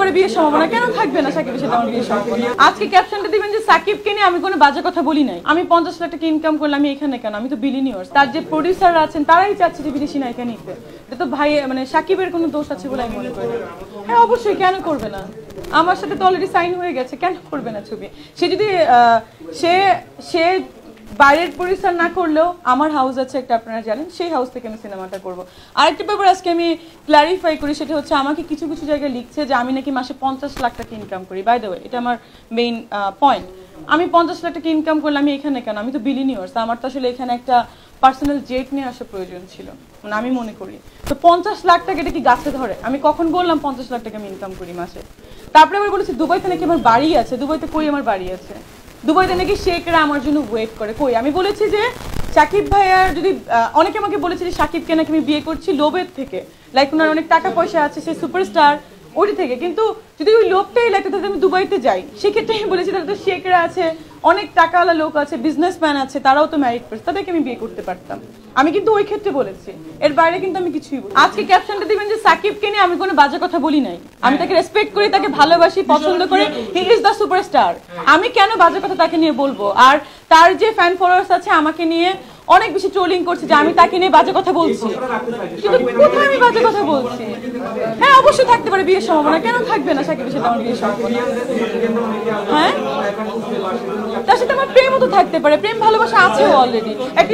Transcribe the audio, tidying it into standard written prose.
পারে বিয়ের সম্ভাবনা, কেন থাকবে না সাকিবের সাথে আমার বিয়ের সম্ভাবনা? আজকে ক্যাপশনটা দিবেন যে সাকিবকে নিয়ে আমি কোনো বাজে কথা বলি নাই, আমি 50 লাখ টাকা ইনকাম করলাম, আমি এখানে কেন, আমি তো বিলিনিয়ার্স। তার যে প্রডিউসাররা আছেন তারাই চাচ্ছে যে বিদেশি নায়িকা নিতে। এটা তো ভাই মানে সাকিবের কোনো দোষ আছে বলে আমি মনে করি না। হ্যাঁ অবশ্যই, কেন করবে না? আমার সাথে তো অলরেডি সাইন হয়ে গেছে, কেন করবে না ছবি? সে যদি সে বাইরের প্রডিউসার না করলেও আমার হাউস আছে একটা, আপনারা জানেন, সেই হাউস থেকে আমি সিনেমাটা করবো। আরেকটা ব্যাপার আজকে আমি ক্লারিফাই করি, সেটা হচ্ছে আমাকে কিছু কিছু জায়গায় লিখছে যে আমি নাকি মাসে 50 লাখ টাকা ইনকাম করি। বাই দ্য ওয়ে, এটা আমার মেইন পয়েন্ট। আমি 50 লাখ টাকা ইনকাম করলে আমি এখানে কেন, আমি তো বিলিনিয়ার্স। আমার তো আসলে এখানে একটা পার্সোনাল জেট নিয়ে আসা প্রয়োজন ছিল, মানে আমি মনে করি। তো 50 লাখ টাকা এটা কি গাছে ধরে? আমি কখন বললাম 50 লাখ টাকা আমি ইনকাম করি মাসে? তারপরে আমি বলেছি দুবাইতে নাকি আমার বাড়ি আছে। দুবাইতে কই আমার বাড়ি আছে? দুবাইতে নাকি শেখরা আমার জন্য ওয়েট করে। কই? আমি বলেছি যে সাকিব ভাইয়ার যদি অনেকে আমাকে বলেছে যে সাকিবকে নাকি আমি বিয়ে করছি লোভের থেকে, লাইক ওনার অনেক টাকা পয়সা আছে, সে সুপারস্টার, ওটি থেকে। কিন্তু যদি ওই লোভটাই লাগতো তাহলে আমি দুবাইতে যাই। সেক্ষেত্রে আমি বলেছি তাহলে তো শেখরা আছে, অনেক টাকাওয়ালা লোক আছে, বিজনেসম্যান আছে, তারাও তো ম্যারিড পার্সন, তাদেরকে আমি বিয়ে করতে পারতাম। আমি কিন্তু ওই ক্ষেত্রে বলেছি, এর বাইরে কিন্তু আমি কিছুই বলি। আজকে ক্যাপশনটা দিবেন যে সাকিবকে নিয়ে আমি কোনো বাজে কথা বলি নাই, আমি তাকে রেসপেক্ট করি, তাকে ভালোবাসি, পছন্দ করে, হি ইজ দ্য সুপারস্টার। আমি কেন বাজে কথা তাকে নিয়ে বলবো? আর তার যে ফ্যান ফলোয়ার্স আছে আমাকে নিয়ে অনেক বেশি ট্রোলিং করছে যে আমি তাকে নিয়ে বাজে কথা বলছি, কিন্তু কোথায় আমি বাজে কথা বলছি? হ্যাঁ অবশ্যই থাকতে পারে বিয়ের সম্ভাবনা, কেন থাকবে না সাকিবের সাথে আমার বিয়ের সম্ভাবনা? হ্যাঁ তার সাথে আমার প্রেমও তো থাকতে পারে, প্রেম ভালোবাসা আছে অলরেডি। একটা